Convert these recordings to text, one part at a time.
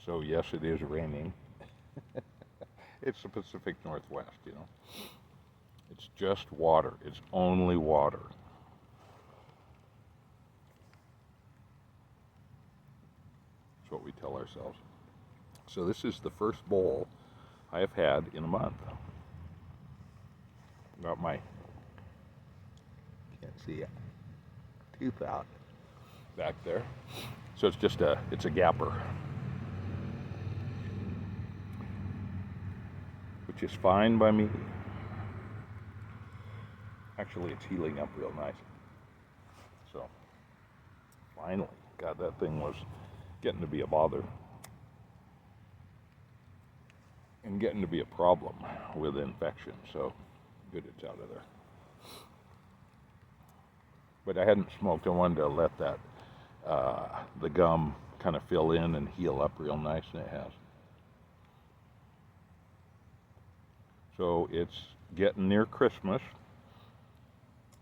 So yes, it is raining. It's the Pacific Northwest, you know. It's just water. It's only water. That's what we tell ourselves. So this is the first bowl I have had in a month. Got my, can't see it, tooth out back there. So it's just it's a gapper, which is fine by me. Actually, it's healing up real nice. So finally, God, that thing was getting to be a bother and getting to be a problem with infection. So good it's out of there. But I hadn't smoked. I wanted to let that the gum kind of fill in and heal up real nice, and it has. So it's getting near Christmas,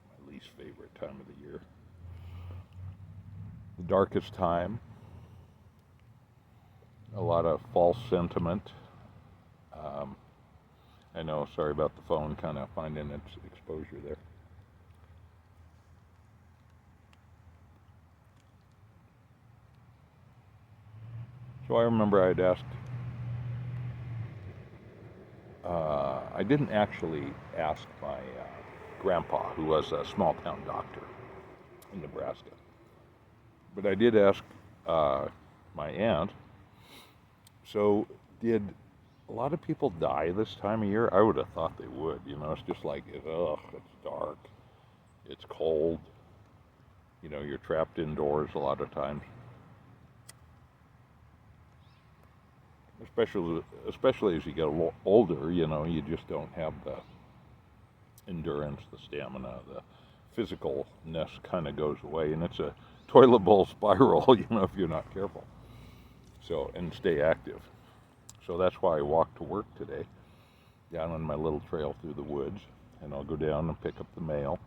my least favorite time of the year. The darkest time. A lot of false sentiment. I know, sorry about the phone kind of finding its exposure there. So I remember I'd asked, I didn't actually ask my grandpa, who was a small town doctor in Nebraska, but I did ask my aunt, so did a lot of people die this time of year? I would have thought they would, you know. It's just like, ugh, it's dark, it's cold, you know, you're trapped indoors a lot of times. Especially as you get older, you know, you just don't have the endurance, the stamina, the physicalness kind of goes away, and it's a toilet bowl spiral, you know, if you're not careful. So, and stay active. So that's why I walked to work today, down on my little trail through the woods, and I'll go down and pick up the mail.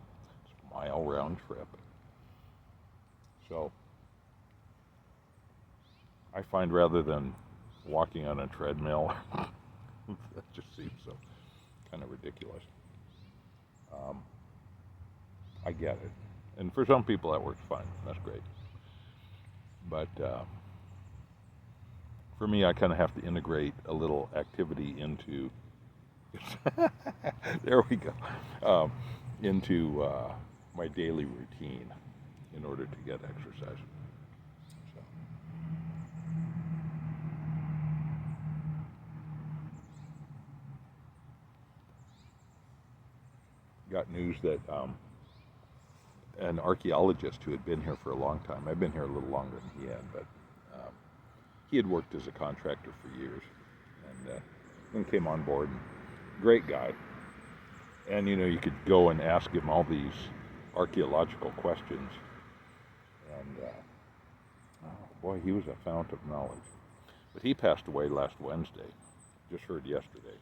It's a mile round trip. So I find rather than walking on a treadmill, that just seems so kind of ridiculous. I get it. And for some people that works fine. That's great. But for me, I kind of have to integrate a little activity into, there we go, into my daily routine in order to get exercise. So. Got news that an archaeologist who had been here for a long time, I've been here a little longer than he had, but he had worked as a contractor for years, and then came on board. And great guy. And you know, you could go and ask him all these archaeological questions, and oh boy, he was a fount of knowledge. But he passed away last Wednesday. Just heard yesterday.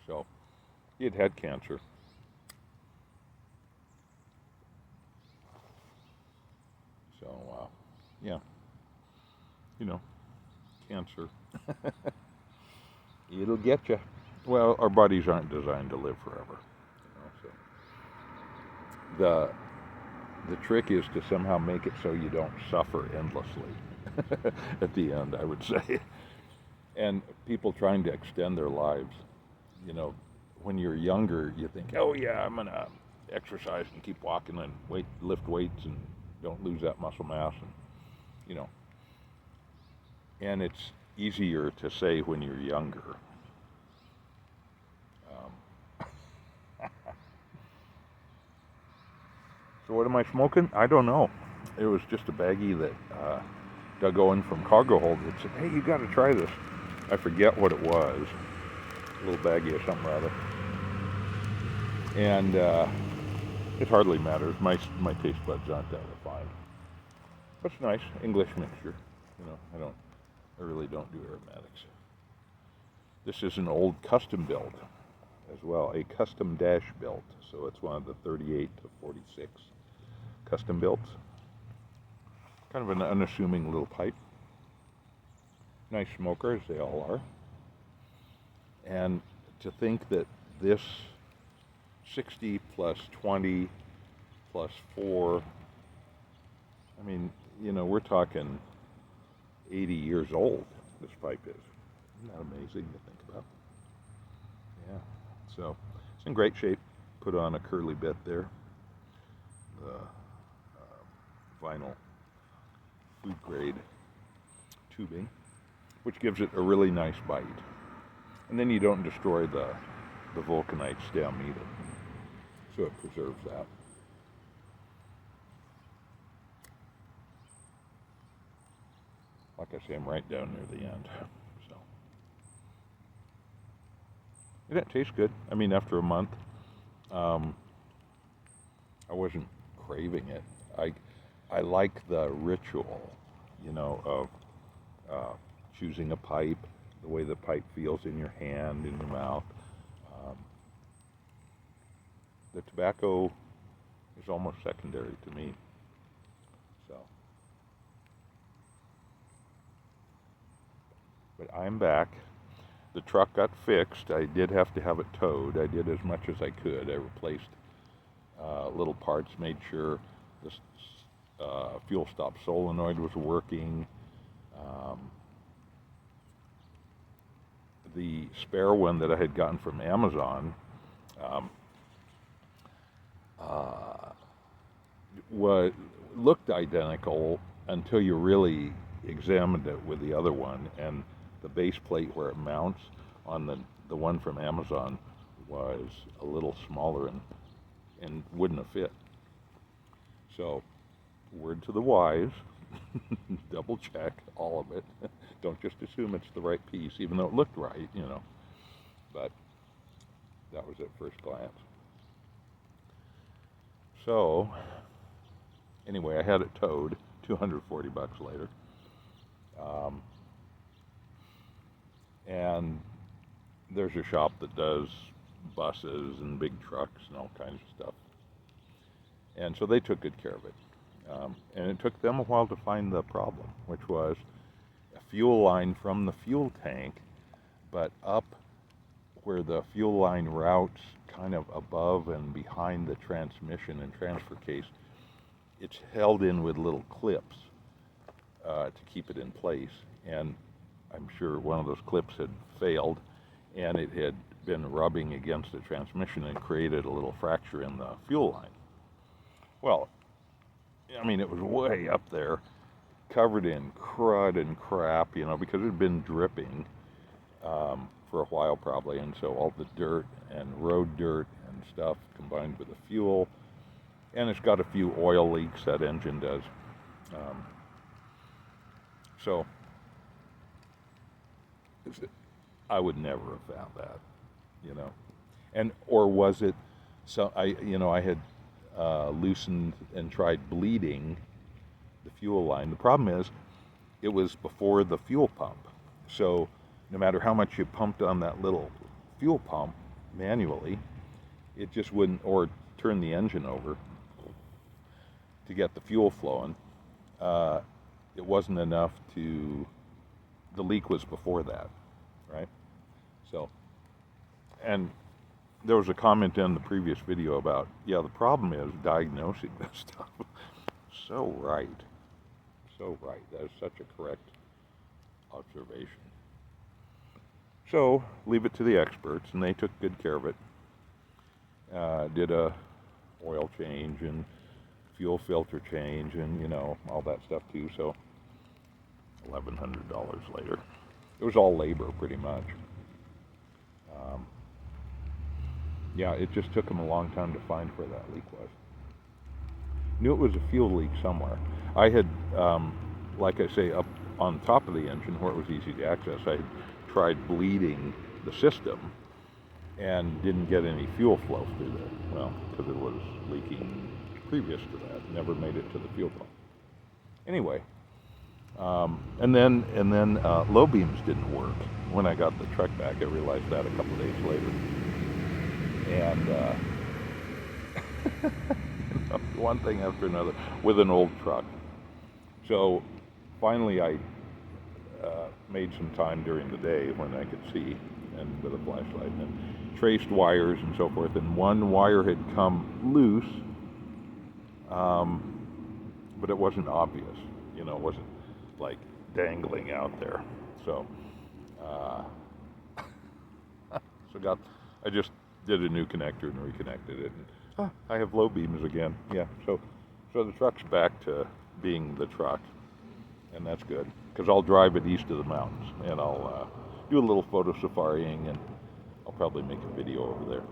So he had cancer. So yeah. You know, cancer. It'll get you. Well, our bodies aren't designed to live forever. You know, so the trick is to somehow make it so you don't suffer endlessly at the end, I would say. And people trying to extend their lives, you know, when you're younger, you think, oh yeah, I'm gonna exercise and keep walking and lift weights and don't lose that muscle mass, and you know. And it's easier to say when you're younger. So what am I smoking? I don't know. It was just a baggie that Doug Owen from CargoHold had said, hey, you got to try this. I forget what it was. A little baggie or something rather. And it hardly matters. My taste buds aren't that refined. But it's nice. English mixture. You know, I really don't do aromatics. This is an old Custom-Bilt as well, a Custom-Bilt. So it's one of the 38 to 46 Custom-Bilts. Kind of an unassuming little pipe. nice smoker, as they all are. And to think that this 60 plus 20 plus 4, I mean, you know, we're talking 80 years old, this pipe is. Isn't that amazing to think about? Yeah. So it's in great shape. Put on a curly bit there. The vinyl food grade tubing, which gives it a really nice bite. And then you don't destroy the vulcanite stem either. So it preserves that. Like I say, I'm right down near the end. So it tastes good. I mean, after a month, I wasn't craving it. I like the ritual, you know, of choosing a pipe, the way the pipe feels in your hand, in your mouth. The tobacco is almost secondary to me. So, but I'm back. The truck got fixed. I did have to have it towed. I did as much as I could. I replaced little parts, made sure the fuel stop solenoid was working. The spare one that I had gotten from Amazon looked identical until you really examined it with the other one, and the base plate where it mounts on the one from Amazon was a little smaller and wouldn't have fit. So, word to the wise, double check all of it. Don't just assume it's the right piece, even though it looked right, you know. But that was at first glance. So, anyway, I had it towed, $240 later. And there's a shop that does buses and big trucks and all kinds of stuff. And so they took good care of it. And it took them a while to find the problem, which was a fuel line from the fuel tank, but up where the fuel line routes kind of above and behind the transmission and transfer case, it's held in with little clips to keep it in place. And I'm sure one of those clips had failed, and it had been rubbing against the transmission and created a little fracture in the fuel line. Well, I mean, it was way up there, covered in crud and crap, you know, because it had been dripping for a while probably, and so all the dirt and road dirt and stuff combined with the fuel, and it's got a few oil leaks, that engine does. So I would never have found that, you know. And or was it so I had loosened and tried bleeding the fuel line. The problem is it was before the fuel pump, so no matter how much you pumped on that little fuel pump manually, it just wouldn't, or turn the engine over to get the fuel flowing, it wasn't enough to, the leak was before that, right? So, and there was a comment in the previous video about, yeah, the problem is diagnosing this stuff. So right. So right. That is such a correct observation. So, leave it to the experts, and they took good care of it. Did a oil change and fuel filter change and, you know, all that stuff too. So, $1,100 later. It was all labor, pretty much. Yeah, it just took them a long time to find where that leak was. Knew it was a fuel leak somewhere. I had, like I say, up on top of the engine where it was easy to access, I had tried bleeding the system and didn't get any fuel flow through there. Well, because it was leaking previous to that. Never made it to the fuel pump. Anyway, and then low beams didn't work. When I got the truck back, I realized that a couple of days later. And one thing after another with an old truck. So finally I made some time during the day when I could see and with a flashlight and traced wires and so forth. And one wire had come loose, but it wasn't obvious. You know, it wasn't like dangling out there. So, I just did a new connector and reconnected it. And, I have low beams again. Yeah. So the truck's back to being the truck, and that's good because I'll drive it east of the mountains, and I'll do a little photo safariing, and I'll probably make a video over there.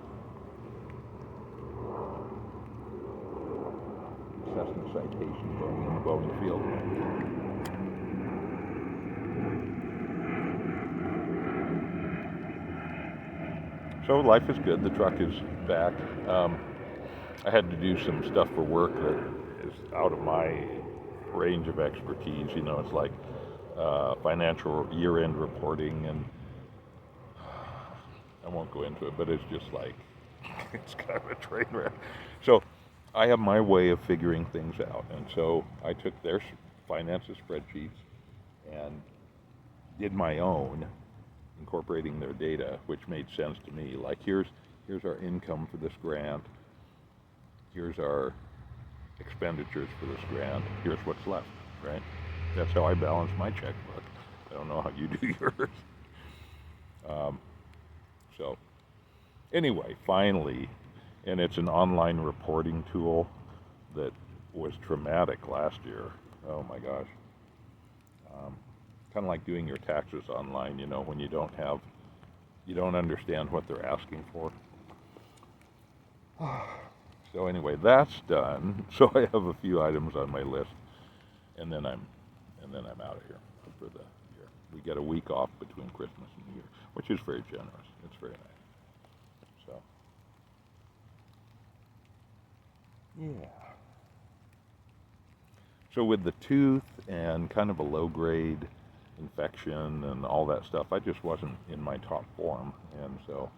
Cessna Citation going in the Boeing field. So life is good. The truck is back. I had to do some stuff for work that is out of my range of expertise. You know, it's like financial year-end reporting, and I won't go into it, but it's just like, it's kind of a train wreck. So I have my way of figuring things out, and so I took their finances spreadsheets and did my own, incorporating their data, which made sense to me. Like, here's our income for this grant, here's our expenditures for this grant, here's what's left, right? That's how I balance my checkbook. I don't know how you do yours. So anyway, finally, and it's an online reporting tool that was traumatic last year. Oh my gosh. Kind of like doing your taxes online, you know, when you don't understand what they're asking for. So anyway, that's done. So I have a few items on my list, and then I'm out of here for the year. We get a week off between Christmas and New Year, which is very generous. It's very nice. So yeah. So with the tooth and kind of a low grade infection and all that stuff, I just wasn't in my top form, and so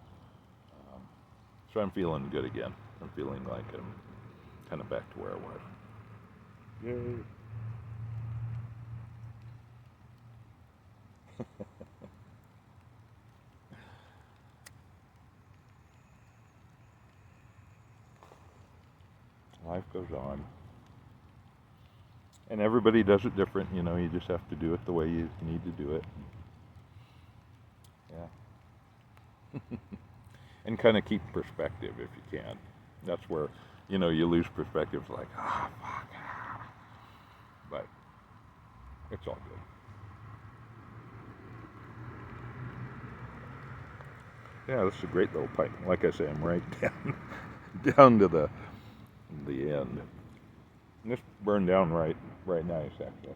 I'm feeling good again. I'm feeling like I'm kind of back to where I was. Yay! Life goes on. And everybody does it different, you know, you just have to do it the way you need to do it. Yeah. And kind of keep perspective if you can. That's where, you know, you lose perspective, like, fuck. But it's all good. Yeah, this is a great little pipe. Like I say, I'm right down to the end. And this burned down right nice, actually.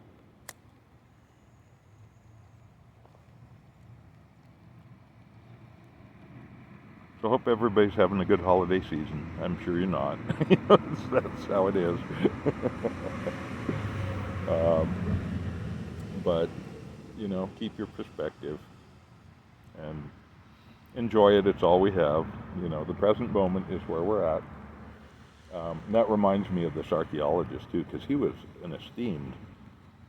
So I hope everybody's having a good holiday season. I'm sure you're not. That's how it is. But, you know, keep your perspective and enjoy it. It's all we have. You know, the present moment is where we're at. And that reminds me of this archaeologist, too, because he was an esteemed,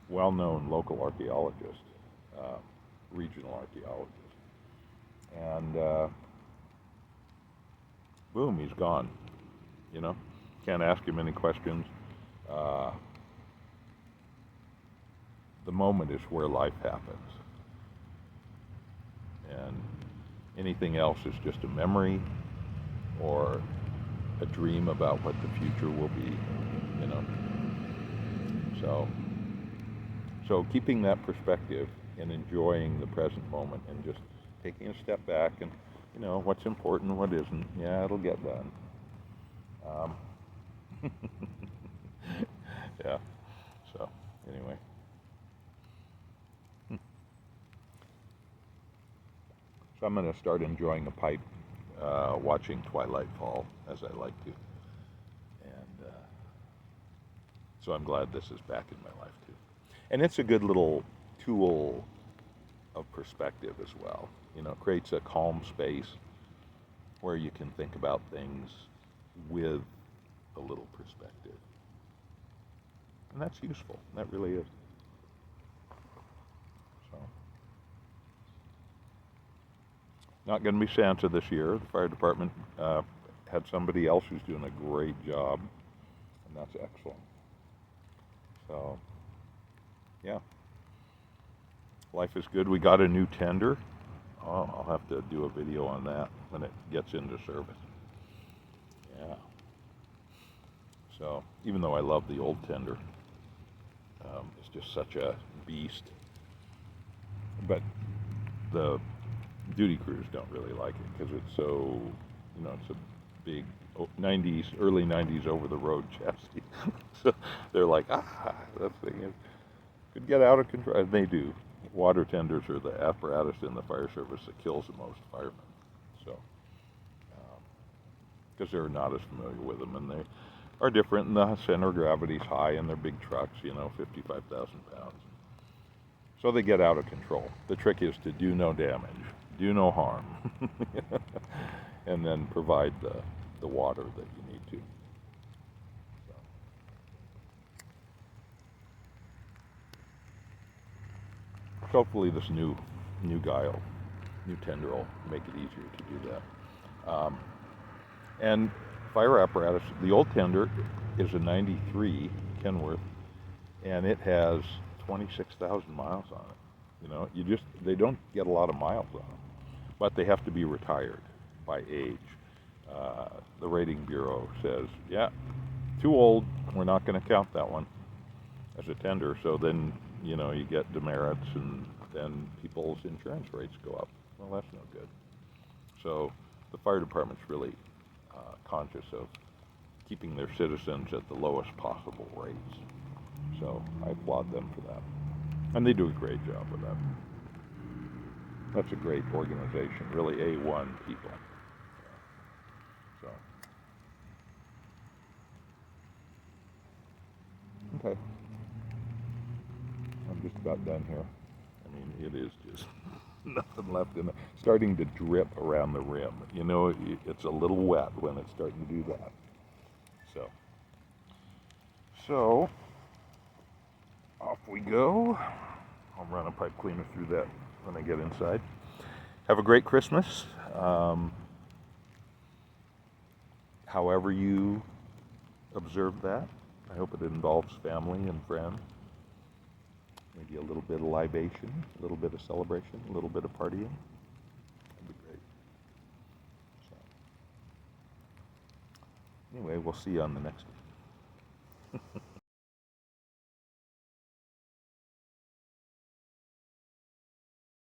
well-known local archaeologist, regional archaeologist. And boom, he's gone. You know, can't ask him any questions. The moment is where life happens. And anything else is just a memory or a dream about what the future will be, you know. So keeping that perspective and enjoying the present moment and just taking a step back and, you know, what's important, what isn't. Yeah, it'll get done. Yeah. So anyway. So I'm going to start enjoying a pipe, watching twilight fall as I like to. And so I'm glad this is back in my life too. And it's a good little tool of perspective as well. You know, it creates a calm space where you can think about things with a little perspective. And that's useful. That really is. So. Not going to be Santa this year. The fire department had somebody else who's doing a great job, and that's excellent. So, yeah. Life is good. We got a new tender. Oh, I'll have to do a video on that when it gets into service. Yeah. So, even though I love the old tender, it's just such a beast. But the duty crews don't really like it because it's so, it's a big 90s, early 90s over-the-road chassis. So they're like, that thing could get out of control. And they do. Water tenders are the apparatus in the fire service that kills the most firemen. So, because they're not as familiar with them, and they are different, and the center of gravity's high, and they're big trucks, 55,000 pounds. So they get out of control. The trick is to do no damage, do no harm, and then provide the water that you need to. So hopefully this new tender will make it easier to do that. And fire apparatus, the old tender is a 93 Kenworth, and it has 26,000 miles on it. They don't get a lot of miles on them, but they have to be retired by age. The rating bureau says, yeah, too old, we're not going to count that one as a tender. So then, you get demerits, and then people's insurance rates go up. Well, that's no good. So the fire department's really conscious of keeping their citizens at the lowest possible rates. So I applaud them for that. And they do a great job with that. That's a great organization, really A1 people. So, okay. I'm just about done here. I mean, it is just nothing left in it. Starting to drip around the rim. It's a little wet when it's starting to do that. So off we go. I'll run a pipe cleaner through that when I get inside. Have a great Christmas. However you observe that, I hope it involves family and friends. Maybe a little bit of libation, a little bit of celebration, a little bit of partying. That'd be great. So, anyway, we'll see you on the next one.